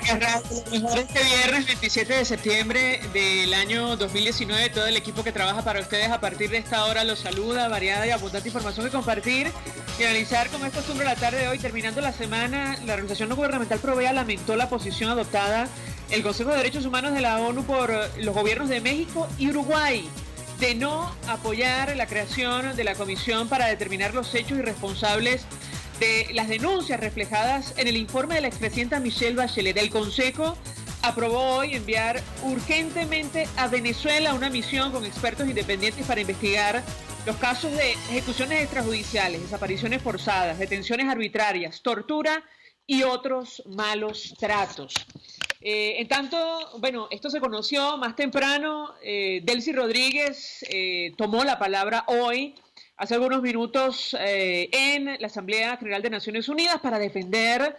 Que arranque lo mejor este viernes 27 de septiembre del año 2019. Todo el equipo que trabaja para ustedes a partir de esta hora los saluda. Variada y abundante información que compartir y analizar como es costumbre la tarde de hoy. Terminando la semana, la organización no gubernamental Provea lamentó la posición adoptada el Consejo de Derechos Humanos de la ONU por los gobiernos de México y Uruguay de no apoyar la creación de la comisión para determinar los hechos y responsables de las denuncias reflejadas en el informe de la expresidenta Michelle Bachelet. El Consejo aprobó hoy enviar urgentemente a Venezuela una misión con expertos independientes para investigar los casos de ejecuciones extrajudiciales, desapariciones forzadas, detenciones arbitrarias, tortura y otros malos tratos. En tanto, bueno, esto se conoció más temprano. Delcy Rodríguez tomó la palabra hoy, hace algunos minutos, en la Asamblea General de Naciones Unidas para defender,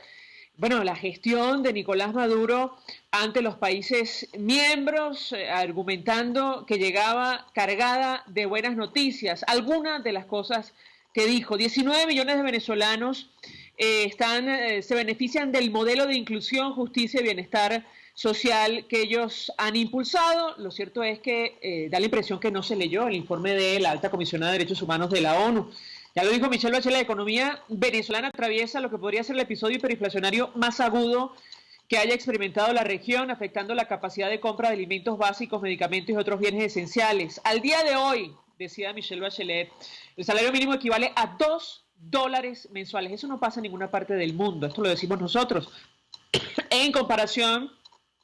bueno, la gestión de Nicolás Maduro ante los países miembros, argumentando que llegaba cargada de buenas noticias. Algunas de las cosas que dijo: 19 millones de venezolanos se benefician del modelo de inclusión, justicia y bienestar social que ellos han impulsado. Lo cierto es que da la impresión que no se leyó el informe de la alta comisionada de derechos humanos de la ONU. Ya lo dijo Michelle Bachelet, la economía venezolana atraviesa lo que podría ser el episodio hiperinflacionario más agudo que haya experimentado la región, afectando la capacidad de compra de alimentos básicos, medicamentos y otros bienes esenciales. Al día de hoy, decía Michelle Bachelet, el salario mínimo equivale a $2 mensuales. Eso no pasa en ninguna parte del mundo, esto lo decimos nosotros, en comparación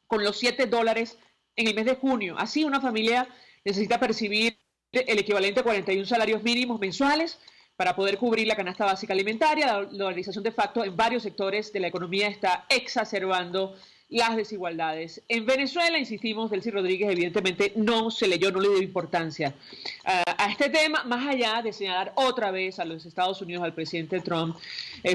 con los $7 en el mes de junio. Así, una familia necesita percibir el equivalente a 41 salarios mínimos mensuales para poder cubrir la canasta básica alimentaria. La dolarización de facto en varios sectores de la economía está exacerbando las desigualdades. En Venezuela, insistimos, Delcy Rodríguez evidentemente no se leyó, no le dio importancia a este tema, más allá de señalar otra vez a los Estados Unidos, al presidente Trump,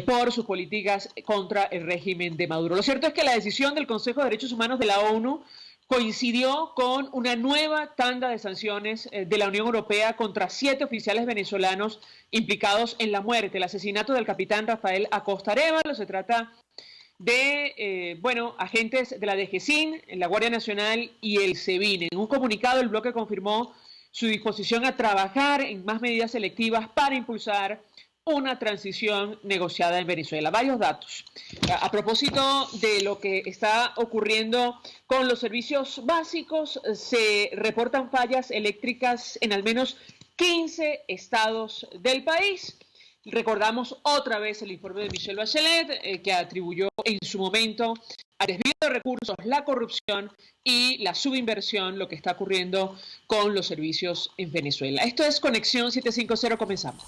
por sus políticas contra el régimen de Maduro. Lo cierto es que la decisión del Consejo de Derechos Humanos de la ONU coincidió con una nueva tanda de sanciones de la Unión Europea contra 7 oficiales venezolanos implicados en la muerte, el asesinato del capitán Rafael Acosta Arévalo. Se trata de, agentes de la DGCIN, la Guardia Nacional y el SEBIN. En un comunicado, el bloque confirmó su disposición a trabajar en más medidas selectivas para impulsar una transición negociada en Venezuela. Varios datos. A propósito de lo que está ocurriendo con los servicios básicos, se reportan fallas eléctricas en al menos 15 estados del país. Recordamos otra vez el informe de Michelle Bachelet, que atribuyó en su momento al desvío de recursos, la corrupción y la subinversión, lo que está ocurriendo con los servicios en Venezuela. Esto es Conexión 750, comenzamos.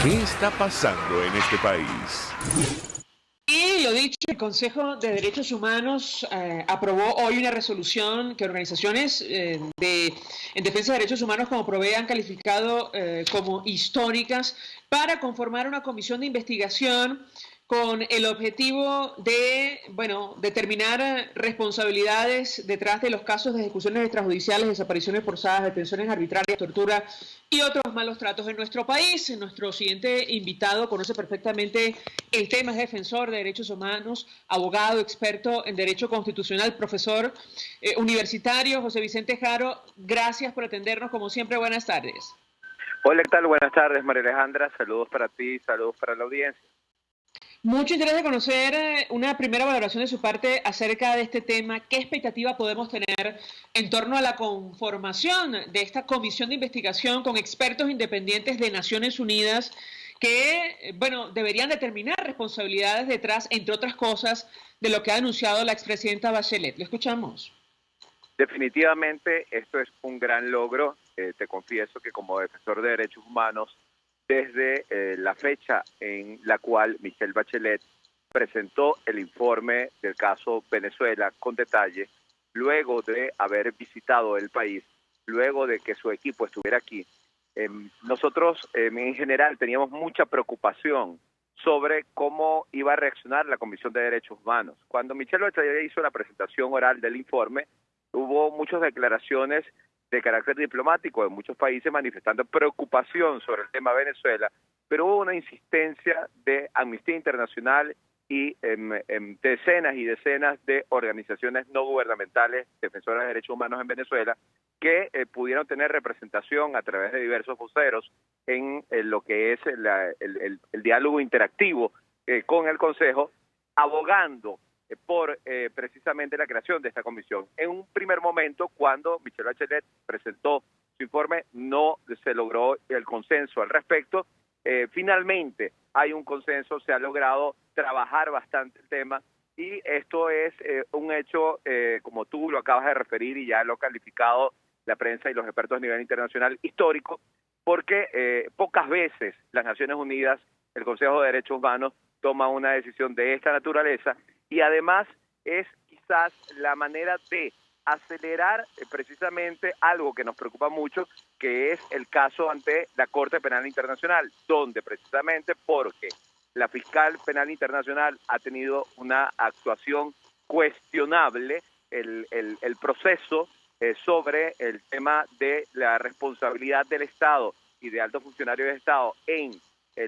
¿Qué está pasando en este país? Y lo dicho, el Consejo de Derechos Humanos aprobó hoy una resolución que organizaciones en defensa de derechos humanos como Provea han calificado como históricas, para conformar una comisión de investigación con el objetivo de, determinar responsabilidades detrás de los casos de ejecuciones extrajudiciales, desapariciones forzadas, detenciones arbitrarias, tortura y otros malos tratos en nuestro país. Nuestro siguiente invitado conoce perfectamente el tema, es defensor de derechos humanos, abogado, experto en derecho constitucional, profesor universitario. José Vicente Jaro, gracias por atendernos, como siempre, buenas tardes. Hola, ¿qué tal? Buenas tardes, María Alejandra, saludos para ti, saludos para la audiencia. Mucho interés de conocer una primera valoración de su parte acerca de este tema. ¿Qué expectativa podemos tener en torno a la conformación de esta comisión de investigación con expertos independientes de Naciones Unidas que, deberían determinar responsabilidades detrás, entre otras cosas, de lo que ha anunciado la expresidenta Bachelet? Le escuchamos. Definitivamente esto es un gran logro. Te confieso que como defensor de derechos humanos, desde la fecha en la cual Michelle Bachelet presentó el informe del caso Venezuela con detalle, luego de haber visitado el país, luego de que su equipo estuviera aquí, nosotros en general teníamos mucha preocupación sobre cómo iba a reaccionar la Comisión de Derechos Humanos. Cuando Michelle Bachelet hizo la presentación oral del informe, hubo muchas declaraciones de carácter diplomático de muchos países manifestando preocupación sobre el tema Venezuela, pero hubo una insistencia de Amnistía Internacional y decenas y decenas de organizaciones no gubernamentales defensoras de derechos humanos en Venezuela que pudieron tener representación a través de diversos voceros en lo que es el diálogo interactivo con el Consejo, abogando por precisamente la creación de esta comisión. En un primer momento, cuando Michelle Bachelet presentó su informe, no se logró el consenso al respecto. Finalmente hay un consenso, se ha logrado trabajar bastante el tema y esto es un hecho, como tú lo acabas de referir y ya lo ha calificado la prensa y los expertos a nivel internacional, histórico, porque pocas veces las Naciones Unidas, el Consejo de Derechos Humanos, toma una decisión de esta naturaleza y además es quizás la manera de acelerar precisamente algo que nos preocupa mucho, que es el caso ante la Corte Penal Internacional, donde precisamente porque la fiscal penal internacional ha tenido una actuación cuestionable, el proceso sobre el tema de la responsabilidad del Estado y de altos funcionarios del Estado en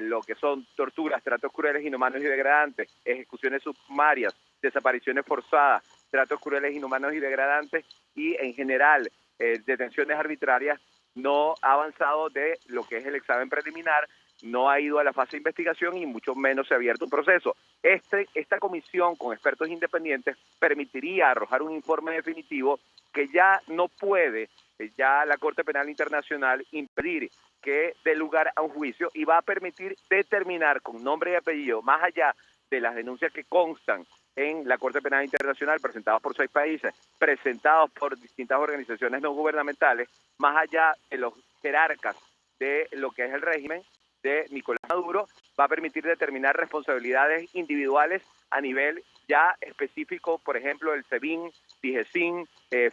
lo que son torturas, tratos crueles, inhumanos y degradantes, ejecuciones sumarias, desapariciones forzadas, tratos crueles, inhumanos y degradantes y en general detenciones arbitrarias, no ha avanzado de lo que es el examen preliminar, no ha ido a la fase de investigación y mucho menos se ha abierto un proceso. Esta comisión con expertos independientes permitiría arrojar un informe definitivo que ya no puede, ya la Corte Penal Internacional impedir que dé lugar a un juicio y va a permitir determinar con nombre y apellido, más allá de las denuncias que constan en la Corte Penal Internacional, presentados por 6 países, presentados por distintas organizaciones no gubernamentales, más allá de los jerarcas de lo que es el régimen de Nicolás Maduro, va a permitir determinar responsabilidades individuales a nivel ya específico, por ejemplo, el SEBIN, DIGESIN,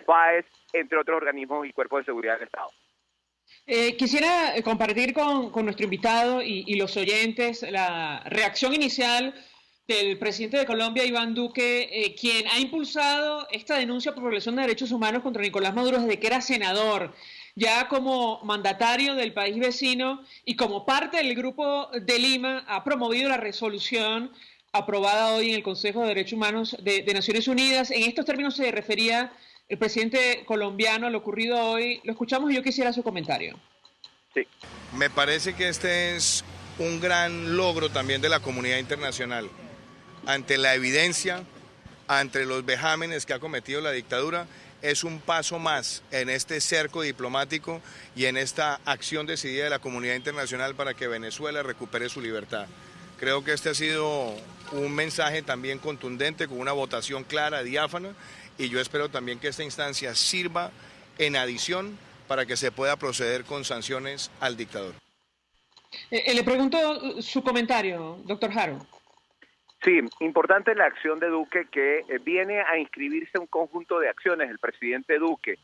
FAES, entre otros organismos y cuerpos de seguridad del Estado. Quisiera compartir con nuestro invitado y los oyentes la reacción inicial del presidente de Colombia, Iván Duque, quien ha impulsado esta denuncia por violación de derechos humanos contra Nicolás Maduro desde que era senador, ya como mandatario del país vecino y como parte del Grupo de Lima ha promovido la resolución aprobada hoy en el Consejo de Derechos Humanos de Naciones Unidas. En estos términos se refería el presidente colombiano a lo ocurrido hoy. Lo escuchamos y yo quisiera su comentario. Sí. Me parece que este es un gran logro también de la comunidad internacional. Ante la evidencia, ante los vejámenes que ha cometido la dictadura, es un paso más en este cerco diplomático y en esta acción decidida de la comunidad internacional para que Venezuela recupere su libertad. Creo que este ha sido un mensaje también contundente, con una votación clara, diáfana, y yo espero también que esta instancia sirva en adición para que se pueda proceder con sanciones al dictador. Le pregunto su comentario, doctor Haro. Sí, importante la acción de Duque, que viene a inscribirse un conjunto de acciones del presidente Duque,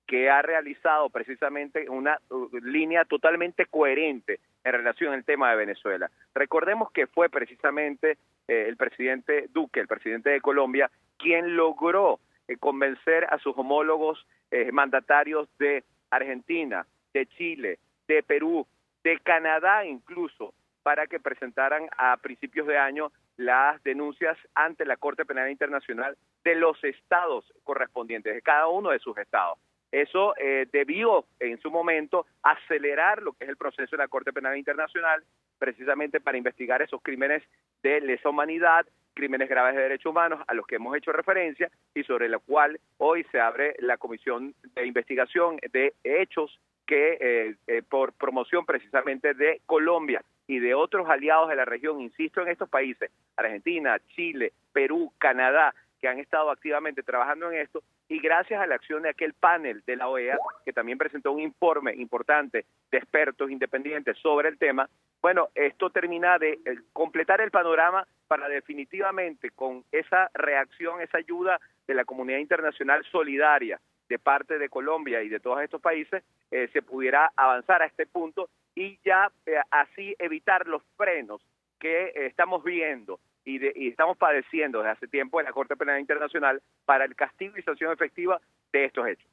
que ha realizado precisamente una línea totalmente coherente en relación al tema de Venezuela. Recordemos que fue precisamente el presidente Duque, el presidente de Colombia, quien logró convencer a sus homólogos mandatarios de Argentina, de Chile, de Perú, de Canadá incluso, para que presentaran a principios de año las denuncias ante la Corte Penal Internacional de los estados correspondientes, de cada uno de sus estados. Eso debió en su momento acelerar lo que es el proceso de la Corte Penal Internacional, precisamente para investigar esos crímenes de lesa humanidad, crímenes graves de derechos humanos a los que hemos hecho referencia y sobre lo cual hoy se abre la comisión de investigación de hechos que por promoción precisamente de Colombia y de otros aliados de la región, insisto en estos países, Argentina, Chile, Perú, Canadá, que han estado activamente trabajando en esto, y gracias a la acción de aquel panel de la OEA, que también presentó un informe importante de expertos independientes sobre el tema, bueno, esto termina de completar el panorama para definitivamente con esa reacción, esa ayuda de la comunidad internacional solidaria de parte de Colombia y de todos estos países, se pudiera avanzar a este punto y ya así evitar los frenos que estamos viendo y estamos padeciendo desde hace tiempo en la Corte Penal Internacional para el castigo y sanción efectiva de estos hechos.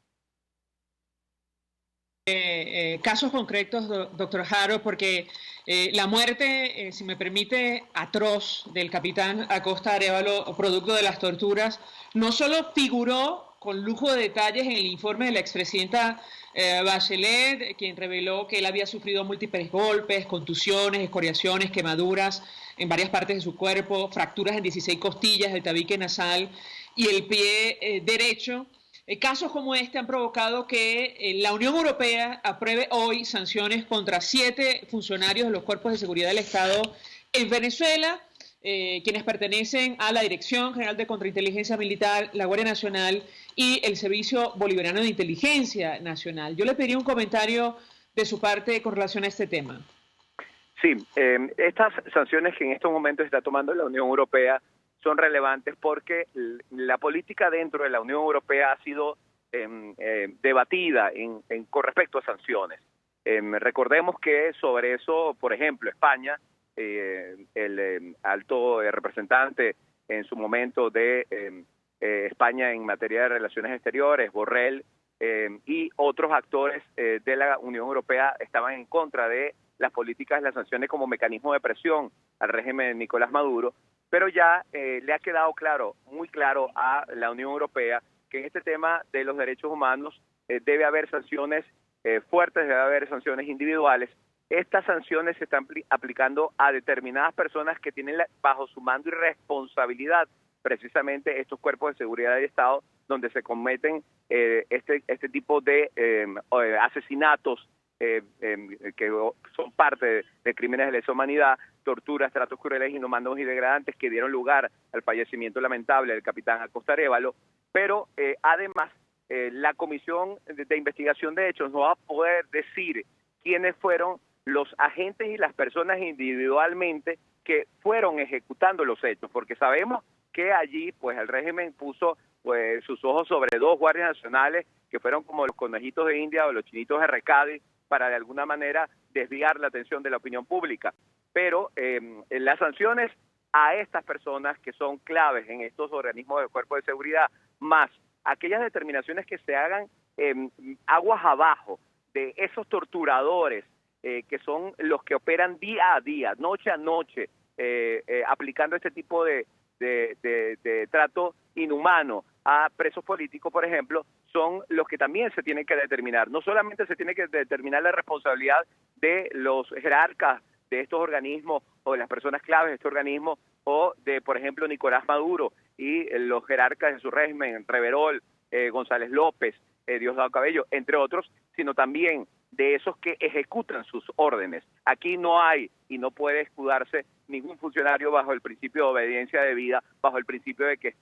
Casos concretos, doctor Haro, porque la muerte, si me permite, atroz del capitán Acosta Arévalo, producto de las torturas, no solo figuró con lujo de detalles en el informe de la expresidenta Bachelet, quien reveló que él había sufrido múltiples golpes, contusiones, escoriaciones, quemaduras en varias partes de su cuerpo, fracturas en 16 costillas, el tabique nasal y el pie derecho. Casos como este han provocado que la Unión Europea apruebe hoy sanciones contra 7 funcionarios de los cuerpos de seguridad del Estado en Venezuela, quienes pertenecen a la Dirección General de Contrainteligencia Militar, la Guardia Nacional y el Servicio Bolivariano de Inteligencia Nacional. Yo le pediría un comentario de su parte con relación a este tema. Sí, estas sanciones que en estos momentos está tomando la Unión Europea son relevantes porque la política dentro de la Unión Europea ha sido debatida con respecto a sanciones. Recordemos que sobre eso, por ejemplo, España, el alto representante en su momento de España en materia de relaciones exteriores, Borrell, y otros actores de la Unión Europea estaban en contra de las políticas de las sanciones como mecanismo de presión al régimen de Nicolás Maduro, pero ya le ha quedado claro, muy claro a la Unión Europea que en este tema de los derechos humanos debe haber sanciones fuertes, debe haber sanciones individuales. Estas sanciones se están aplicando a determinadas personas que tienen bajo su mando y responsabilidad precisamente estos cuerpos de seguridad del Estado donde se cometen este tipo de asesinatos que son parte de crímenes de lesa humanidad, torturas, tratos crueles, inhumanos y degradantes que dieron lugar al fallecimiento lamentable del capitán Acosta Arévalo, pero además la Comisión de Investigación de Hechos no va a poder decir quiénes fueron los agentes y las personas individualmente que fueron ejecutando los hechos, porque sabemos que allí pues el régimen puso pues sus ojos sobre 2 guardias nacionales que fueron como los conejitos de India o los chinitos de Recadi para de alguna manera desviar la atención de la opinión pública. Pero las sanciones a estas personas que son claves en estos organismos del cuerpo de seguridad, más aquellas determinaciones que se hagan aguas abajo de esos torturadores que son los que operan día a día, noche a noche, aplicando este tipo de trato inhumano a presos políticos, por ejemplo, son los que también se tienen que determinar. No solamente se tiene que determinar la responsabilidad de los jerarcas de estos organismos o de las personas claves de estos organismos o de, por ejemplo, Nicolás Maduro y los jerarcas de su régimen, Reverol, González López, Diosdado Cabello, entre otros, sino también de esos que ejecutan sus órdenes. Aquí no hay y no puede escudarse ningún funcionario bajo el principio de obediencia debida, bajo el principio de que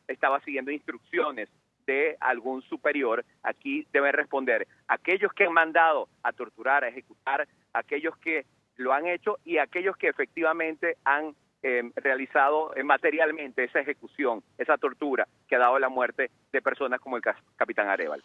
estaba siguiendo instrucciones de algún superior. Aquí deben responder aquellos que han mandado a torturar, a ejecutar, aquellos que lo han hecho y aquellos que efectivamente han realizado materialmente esa ejecución, esa tortura que ha dado la muerte de personas como el capitán Arévalo.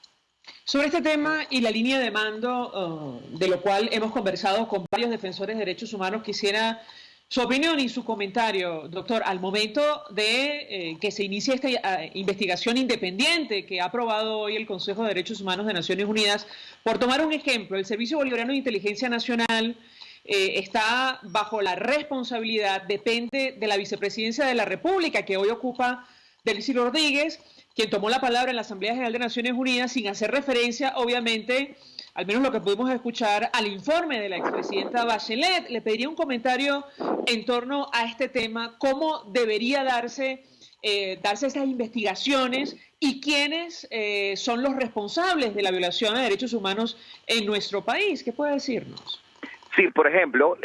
Sobre este tema y la línea de mando, de lo cual hemos conversado con varios defensores de derechos humanos, quisiera su opinión y su comentario, doctor, al momento de que se inicie esta investigación independiente que ha aprobado hoy el Consejo de Derechos Humanos de Naciones Unidas. Por tomar un ejemplo, el Servicio Bolivariano de Inteligencia Nacional está bajo la responsabilidad, depende de la Vicepresidencia de la República, que hoy ocupa Delcy Rodríguez, quien tomó la palabra en la Asamblea General de Naciones Unidas sin hacer referencia, obviamente, al menos lo que pudimos escuchar, al informe de la expresidenta Bachelet. Le pediría un comentario en torno a este tema, cómo debería darse esas investigaciones y quiénes son los responsables de la violación de derechos humanos en nuestro país. ¿Qué puede decirnos? Sí, por ejemplo,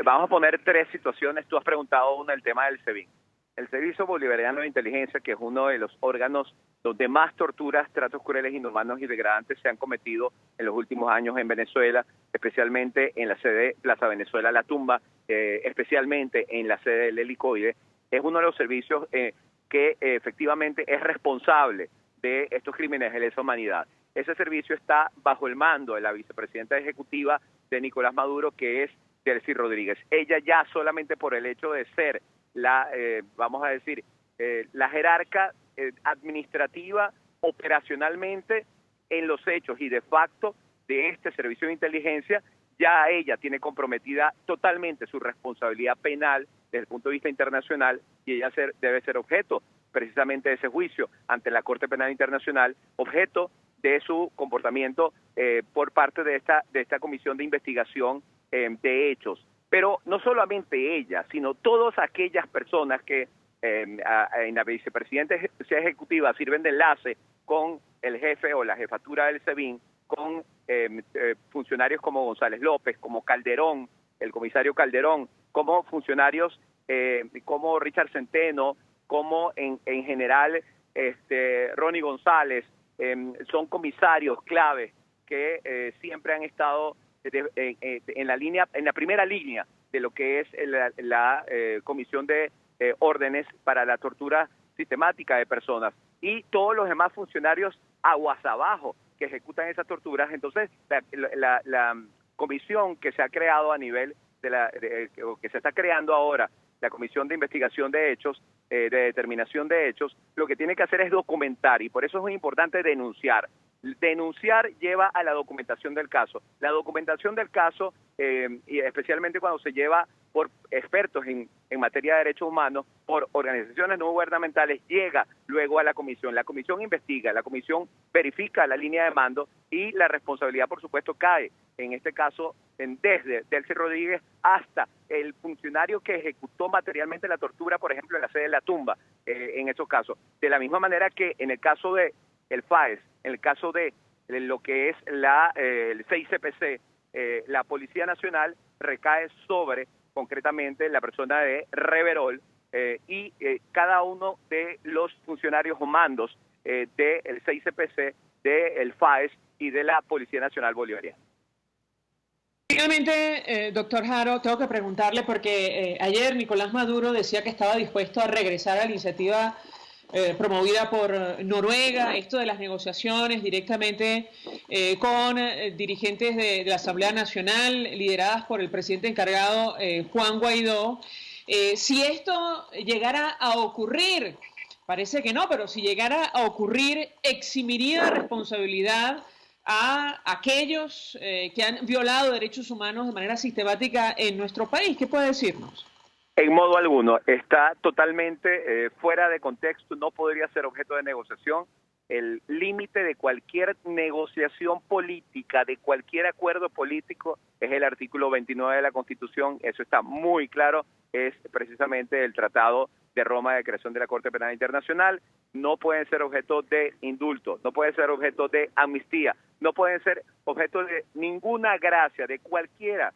vamos a poner 3 situaciones. Tú has preguntado una, el tema del SEBIN. El Servicio Bolivariano de Inteligencia, que es uno de los órganos donde más torturas, tratos crueles, inhumanos y degradantes se han cometido en los últimos años en Venezuela, especialmente en la sede Plaza Venezuela La Tumba, especialmente en la sede del Helicoide, es uno de los servicios que efectivamente es responsable de estos crímenes de lesa humanidad. Ese servicio está bajo el mando de la vicepresidenta ejecutiva de Nicolás Maduro, que es Delcy Rodríguez. Ella ya solamente por el hecho de ser la, vamos a decir, la jerarca administrativa operacionalmente en los hechos y de facto de este servicio de inteligencia, ya ella tiene comprometida totalmente su responsabilidad penal desde el punto de vista internacional y ella debe ser objeto precisamente de ese juicio ante la Corte Penal Internacional, objeto de su comportamiento por parte de esta comisión de investigación de hechos. Pero no solamente ella, sino todas aquellas personas que en la vicepresidencia ejecutiva sirven de enlace con el jefe o la jefatura del SEBIN, con funcionarios como González López, como Calderón, el comisario Calderón, como funcionarios como Richard Centeno, como en general Ronnie González, son comisarios claves que siempre han estado en la primera línea de lo que es la comisión de órdenes para la tortura sistemática de personas, y todos los demás funcionarios aguas abajo que ejecutan esas torturas. Entonces la comisión que se ha creado a nivel que se está creando ahora, la Comisión de Investigación de Hechos, de Determinación de Hechos, lo que tiene que hacer es documentar, y por eso es muy importante denunciar. Denunciar lleva a la documentación del caso. La documentación del caso, y especialmente cuando se lleva por expertos en materia de derechos humanos, por organizaciones no gubernamentales, llega luego a la comisión. La comisión investiga, la comisión verifica la línea de mando y la responsabilidad, por supuesto, cae, en este caso, desde Delcy Rodríguez hasta el funcionario que ejecutó materialmente la tortura, por ejemplo, en la sede de la tumba, en esos casos. De la misma manera que en el caso de el FAES, en el caso de lo que es el CICPC, la Policía Nacional recae sobre, concretamente, la persona de Reverol y cada uno de los funcionarios o mandos del CICPC, del FAES y de la Policía Nacional Bolivariana. Finalmente, doctor Haro, tengo que preguntarle porque ayer Nicolás Maduro decía que estaba dispuesto a regresar a la iniciativa promovida por Noruega, esto de las negociaciones directamente con dirigentes de la Asamblea Nacional, lideradas por el presidente encargado Juan Guaidó. Si esto llegara a ocurrir, parece que no, pero si llegara a ocurrir, eximiría de responsabilidad a aquellos que han violado derechos humanos de manera sistemática en nuestro país. ¿Qué puede decirnos? En modo alguno, está totalmente fuera de contexto, no podría ser objeto de negociación. El límite de cualquier negociación política, de cualquier acuerdo político, es el artículo 29 de la Constitución, eso está muy claro, es precisamente el Tratado de Roma de creación de la Corte Penal Internacional. No pueden ser objeto de indulto, no pueden ser objeto de amnistía, no pueden ser objeto de ninguna gracia, de cualquiera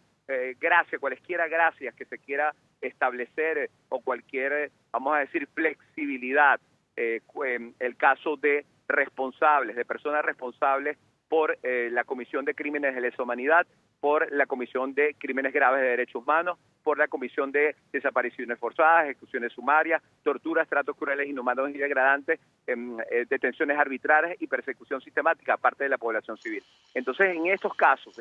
cualesquiera gracias que se quiera establecer o cualquier, vamos a decir, flexibilidad. El caso de responsables, de personas responsables por la Comisión de Crímenes de Lesa Humanidad, por la Comisión de Crímenes Graves de Derechos Humanos, por la Comisión de Desapariciones Forzadas, Ejecuciones Sumarias, Torturas, Tratos Crueles, Inhumanos y Degradantes, detenciones arbitrarias y persecución sistemática, aparte de la población civil. Entonces, en estos casos,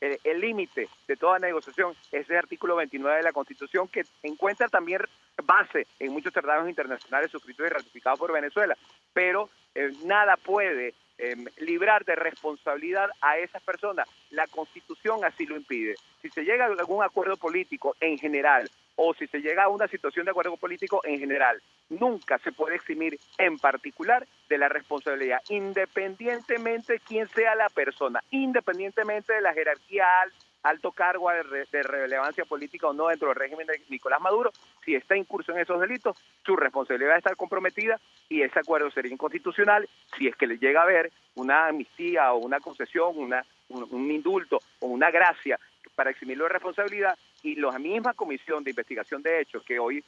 el límite de toda negociación es el artículo 29 de la Constitución, que encuentra también base en muchos tratados internacionales suscritos y ratificados por Venezuela, pero nada puede librar de responsabilidad a esas personas. La Constitución así lo impide. Si se llega a algún acuerdo político en general, o si se llega a una situación de acuerdo político en general, nunca se puede eximir en particular de la responsabilidad, independientemente de quién sea la persona, independientemente de la jerarquía alto cargo de relevancia política o no dentro del régimen de Nicolás Maduro. Si está incurso en esos delitos, su responsabilidad va a estar comprometida y ese acuerdo sería inconstitucional si es que le llega a haber una amnistía o una concesión, un indulto o una gracia para eximirlo de responsabilidad. Y la misma Comisión de Investigación de Hechos que hoy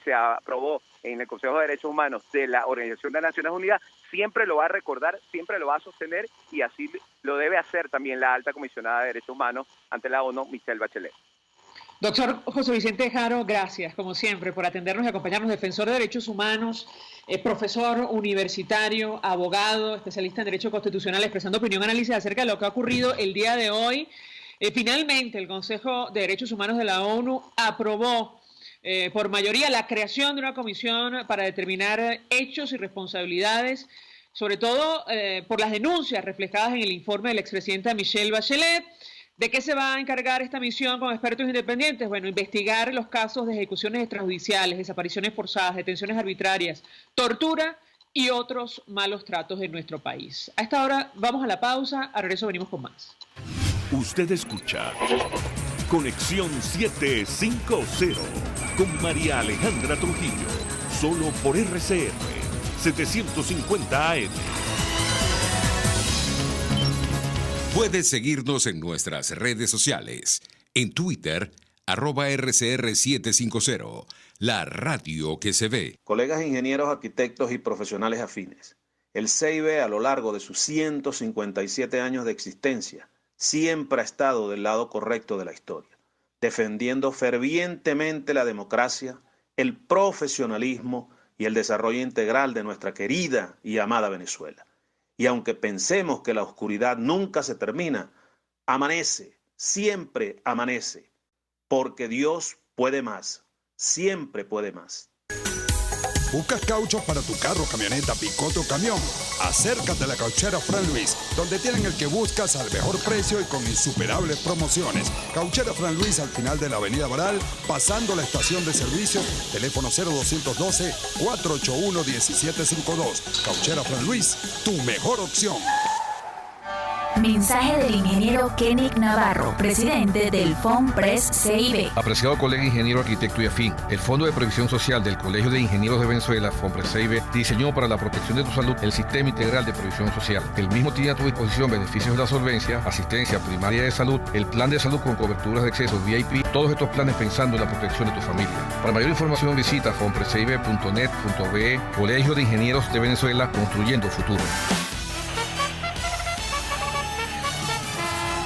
se aprobó en el Consejo de Derechos Humanos de la Organización de las Naciones Unidas siempre lo va a recordar, siempre lo va a sostener, y así lo debe hacer también la alta comisionada de Derechos Humanos ante la ONU, Michelle Bachelet. Doctor José Vicente Haro, gracias, como siempre, por atendernos y acompañarnos. Defensor de derechos humanos, profesor universitario, abogado, especialista en derecho constitucional, expresando opinión, análisis acerca de lo que ha ocurrido el día de hoy Finalmente, el Consejo de Derechos Humanos de la ONU aprobó por mayoría la creación de una comisión para determinar hechos y responsabilidades, sobre todo por las denuncias reflejadas en el informe de la expresidenta Michelle Bachelet. ¿De qué se va a encargar esta misión con expertos independientes? Bueno, investigar los casos de ejecuciones extrajudiciales, desapariciones forzadas, detenciones arbitrarias, tortura y otros malos tratos en nuestro país. A esta hora vamos a la pausa, a regreso venimos con más. Usted escucha Conexión 750 con María Alejandra Trujillo, solo por RCR 750 AM. Puedes seguirnos en nuestras redes sociales. En Twitter, @RCR750, la radio que se ve. Colegas ingenieros, arquitectos y profesionales afines, el CIB a lo largo de sus 157 años de existencia siempre ha estado del lado correcto de la historia, defendiendo fervientemente la democracia, el profesionalismo y el desarrollo integral de nuestra querida y amada Venezuela. Y aunque pensemos que la oscuridad nunca se termina, amanece, siempre amanece, porque Dios puede más, siempre puede más. ¿Buscas caucho para tu carro, camioneta, picote o camión? Acércate a la Cauchera Fran Luis, donde tienen el que buscas al mejor precio y con insuperables promociones. Cauchera Fran Luis al final de la Avenida Baral, pasando la estación de servicio, teléfono 0212-481-1752. Cauchera Fran Luis, tu mejor opción. Mensaje del ingeniero Kenick Navarro, presidente del FOMPRES CIB. Apreciado colega ingeniero, arquitecto y afín, el Fondo de Previsión Social del Colegio de Ingenieros de Venezuela, FOMPRES CIB, diseñó para la protección de tu salud el Sistema Integral de Previsión Social. El mismo tiene a tu disposición beneficios de la solvencia, asistencia primaria de salud, el plan de salud con coberturas de acceso VIP, todos estos planes pensando en la protección de tu familia. Para mayor información visita fomprescib.net.be, Colegio de Ingenieros de Venezuela, construyendo futuro.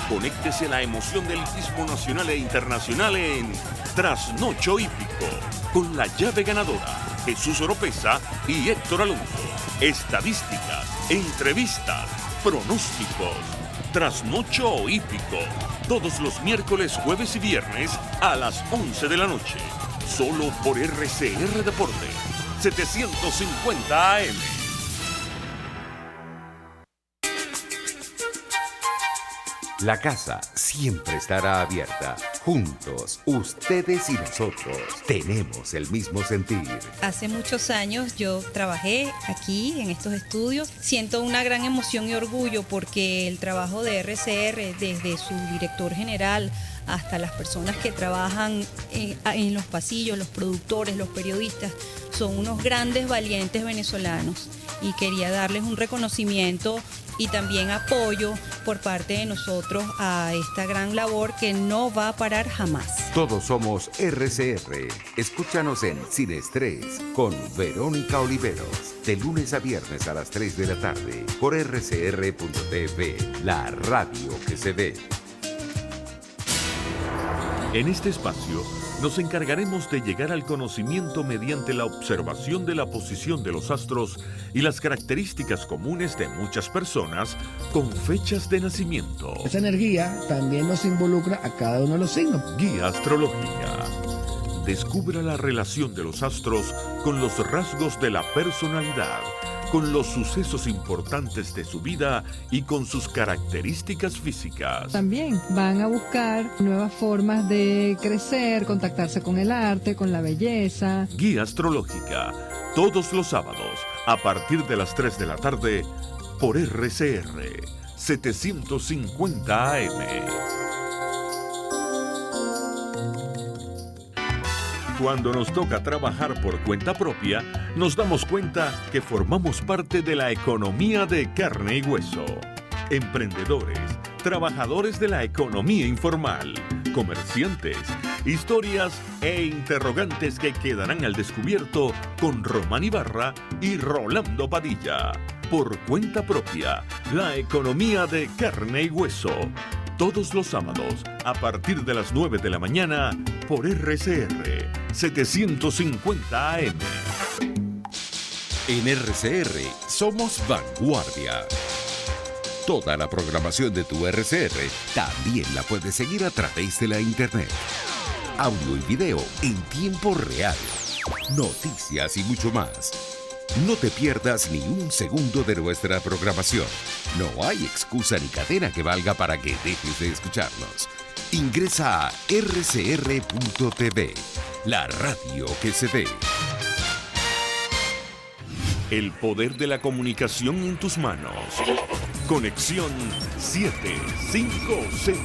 Conéctese a la emoción del hippismo nacional e internacional en Trasnocho Hípico, con la llave ganadora, Jesús Oropesa y Héctor Alonso. Estadísticas, entrevistas, pronósticos. Trasnocho Hípico, todos los miércoles, jueves y viernes a las 11 de la noche. Solo por RCR Deportes, 750 AM. La casa siempre estará abierta. Juntos, ustedes y nosotros, tenemos el mismo sentir. Hace muchos años yo trabajé aquí en estos estudios. Siento una gran emoción y orgullo porque el trabajo de RCR, desde su director general hasta las personas que trabajan en los pasillos, los productores, los periodistas, son unos grandes valientes venezolanos. Y quería darles un reconocimiento y también apoyo por parte de nosotros a esta gran labor que no va a parar jamás. Todos somos RCR. Escúchanos en Sin Estrés con Verónica Oliveros, de lunes a viernes a las 3 de la tarde por rcr.tv, la radio que se ve. En este espacio nos encargaremos de llegar al conocimiento mediante la observación de la posición de los astros y las características comunes de muchas personas con fechas de nacimiento. Esa energía también nos involucra a cada uno de los signos. Guía astrológica. Descubra la relación de los astros con los rasgos de la personalidad, con los sucesos importantes de su vida y con sus características físicas. También van a buscar nuevas formas de crecer, contactarse con el arte, con la belleza. Guía astrológica, todos los sábados, a partir de las 3 de la tarde, por RCR 750 AM. Cuando nos toca trabajar por cuenta propia, nos damos cuenta que formamos parte de la economía de carne y hueso. Emprendedores, trabajadores de la economía informal, comerciantes, historias e interrogantes que quedarán al descubierto con Román Ibarra y Rolando Padilla. Por cuenta propia, la economía de carne y hueso. Todos los sábados, a partir de las 9 de la mañana, por RCR 750 AM. En RCR somos vanguardia. Toda la programación de tu RCR también la puedes seguir a través de la internet. Audio y video en tiempo real. Noticias y mucho más. No te pierdas ni un segundo de nuestra programación. No hay excusa ni cadena que valga para que dejes de escucharnos. Ingresa a rcr.tv, la radio que se ve. El poder de la comunicación en tus manos. Conexión 750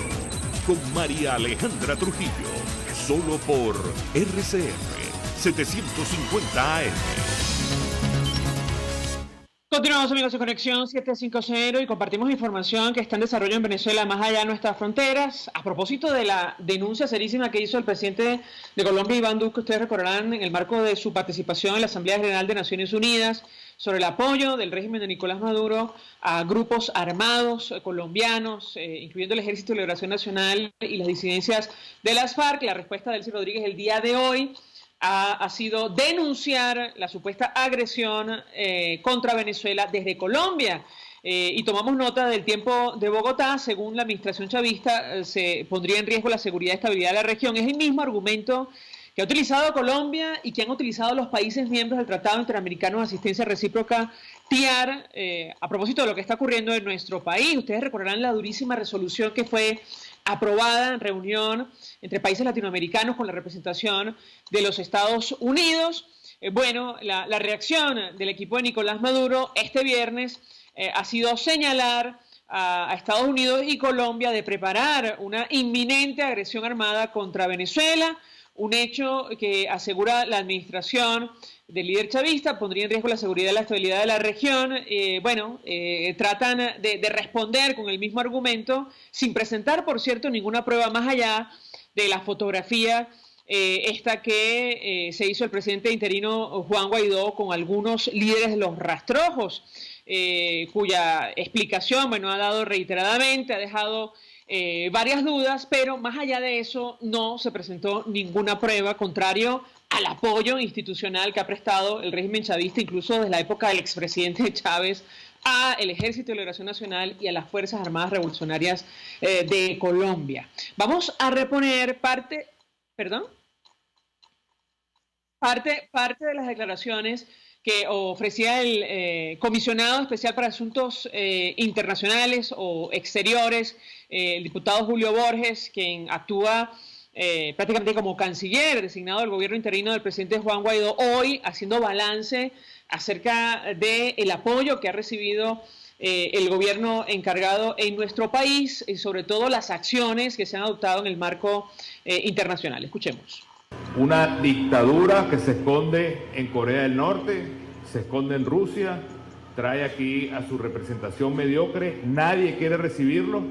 con María Alejandra Trujillo. Solo por RCR 750 AM. Continuamos, amigos, en Conexión 750 y compartimos información que está en desarrollo en Venezuela, más allá de nuestras fronteras. A propósito de la denuncia serísima que hizo el presidente de Colombia, Iván Duque, ustedes recordarán, en el marco de su participación en la Asamblea General de Naciones Unidas, sobre el apoyo del régimen de Nicolás Maduro a grupos armados colombianos, incluyendo el Ejército de Liberación Nacional y las disidencias de las FARC. La respuesta de Delcy Rodríguez el día de hoy ha sido denunciar la supuesta agresión contra Venezuela desde Colombia. Y tomamos nota del tiempo de Bogotá. Según la administración chavista, se pondría en riesgo la seguridad y estabilidad de la región. Es el mismo argumento que ha utilizado Colombia y que han utilizado los países miembros del Tratado Interamericano de Asistencia Recíproca, TIAR, a propósito de lo que está ocurriendo en nuestro país. Ustedes recordarán la durísima resolución que fue aprobada en reunión entre países latinoamericanos con la representación de los Estados Unidos. La reacción del equipo de Nicolás Maduro este viernes ha sido señalar a Estados Unidos y Colombia de preparar una inminente agresión armada contra Venezuela, un hecho que, asegura la administración del líder chavista, pondría en riesgo la seguridad y la estabilidad de la región. Tratan de responder con el mismo argumento, sin presentar, por cierto, ninguna prueba más allá de la fotografía esta que se hizo el presidente interino Juan Guaidó con algunos líderes de los rastrojos, cuya explicación, ha dado reiteradamente, ha dejado varias dudas, pero más allá de eso no se presentó ninguna prueba, contrario al apoyo institucional que ha prestado el régimen chavista, incluso desde la época del expresidente Chávez, al Ejército de Liberación Nacional y a las Fuerzas Armadas Revolucionarias de Colombia. Vamos a reponer parte de las declaraciones que ofrecía el comisionado especial para asuntos internacionales o exteriores, el diputado Julio Borges, quien actúa prácticamente como canciller designado del gobierno interino del presidente Juan Guaidó, hoy haciendo balance acerca del apoyo que ha recibido el gobierno encargado en nuestro país y sobre todo las acciones que se han adoptado en el marco internacional. Escuchemos. Una dictadura que se esconde en Corea del Norte, se esconde en Rusia, trae aquí a su representación mediocre, nadie quiere recibirlo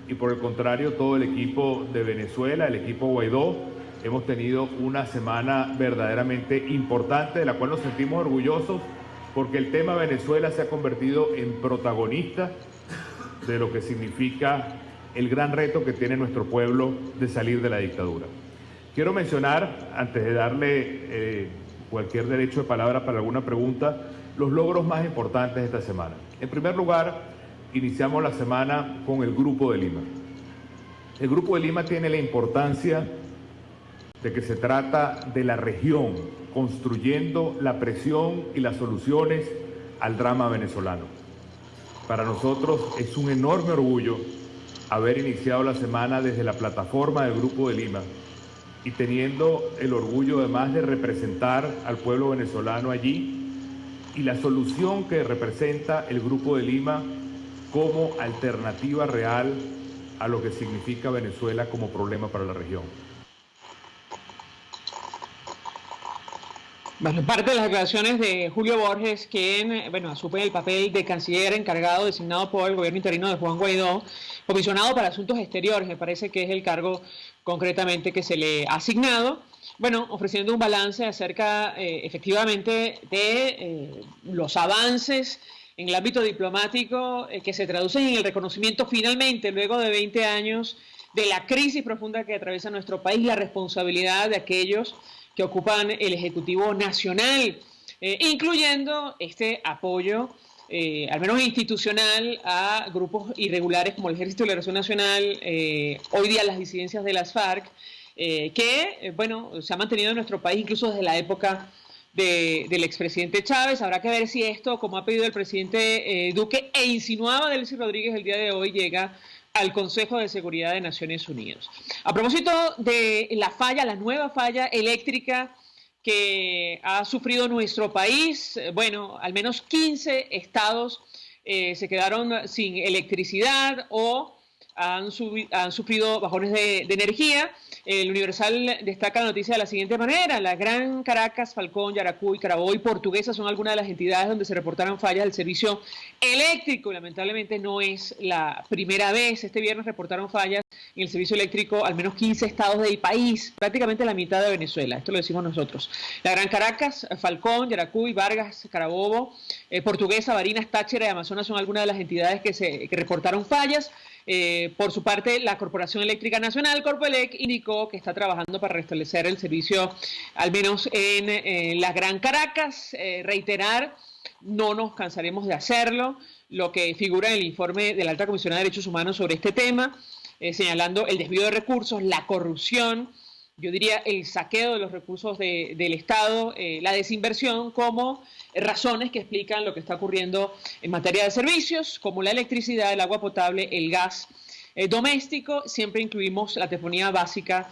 y por el contrario todo el equipo de Venezuela, el equipo Guaidó, hemos tenido una semana verdaderamente importante de la cual nos sentimos orgullosos porque el tema Venezuela se ha convertido en protagonista de lo que significa el gran reto que tiene nuestro pueblo de salir de la dictadura. Quiero mencionar, antes de darle cualquier derecho de palabra para alguna pregunta, los logros más importantes de esta semana. En primer lugar, iniciamos la semana con el Grupo de Lima. El Grupo de Lima tiene la importancia de que se trata de la región, construyendo la presión y las soluciones al drama venezolano. Para nosotros es un enorme orgullo haber iniciado la semana desde la plataforma del Grupo de Lima, y teniendo el orgullo además de representar al pueblo venezolano allí y la solución que representa el Grupo de Lima como alternativa real a lo que significa Venezuela como problema para la región. Parte de las declaraciones de Julio Borges, quien asume el papel de canciller encargado designado por el gobierno interino de Juan Guaidó, comisionado para asuntos exteriores, me parece que es el cargo concretamente que se le ha asignado, ofreciendo un balance acerca efectivamente de los avances en el ámbito diplomático que se traducen en el reconocimiento finalmente, luego de 20 años, de la crisis profunda que atraviesa nuestro país, la responsabilidad de aquellos que ocupan el Ejecutivo Nacional, incluyendo este apoyo al menos institucional, a grupos irregulares como el Ejército de Liberación Nacional, hoy día las disidencias de las FARC, que se ha mantenido en nuestro país incluso desde la época del expresidente Chávez. Habrá que ver si esto, como ha pedido el presidente Duque e insinuaba Delcy Rodríguez el día de hoy, llega al Consejo de Seguridad de Naciones Unidas. A propósito de la nueva falla eléctrica que ha sufrido nuestro país, al menos 15 estados se quedaron sin electricidad o han sufrido bajones de energía. El Universal destaca la noticia de la siguiente manera: la Gran Caracas, Falcón, Yaracuy, Carabobo y Portuguesa son algunas de las entidades donde se reportaron fallas del servicio eléctrico. Lamentablemente no es la primera vez. Este viernes reportaron fallas en el servicio eléctrico al menos 15 estados del país, prácticamente la mitad de Venezuela. Esto lo decimos nosotros. La Gran Caracas, Falcón, Yaracuy, Vargas, Carabobo, Portuguesa, Barinas, Táchira y Amazonas son algunas de las entidades que reportaron fallas. Por su parte, la Corporación Eléctrica Nacional, Corpoelec, indicó que está trabajando para restablecer el servicio, al menos en la Gran Caracas. Reiterar, no nos cansaremos de hacerlo, lo que figura en el informe de la Alta Comisionada de Derechos Humanos sobre este tema, señalando el desvío de recursos, la corrupción, yo diría el saqueo de los recursos del Estado, la desinversión como razones que explican lo que está ocurriendo en materia de servicios, como la electricidad, el agua potable, el gas doméstico. Siempre incluimos la telefonía básica,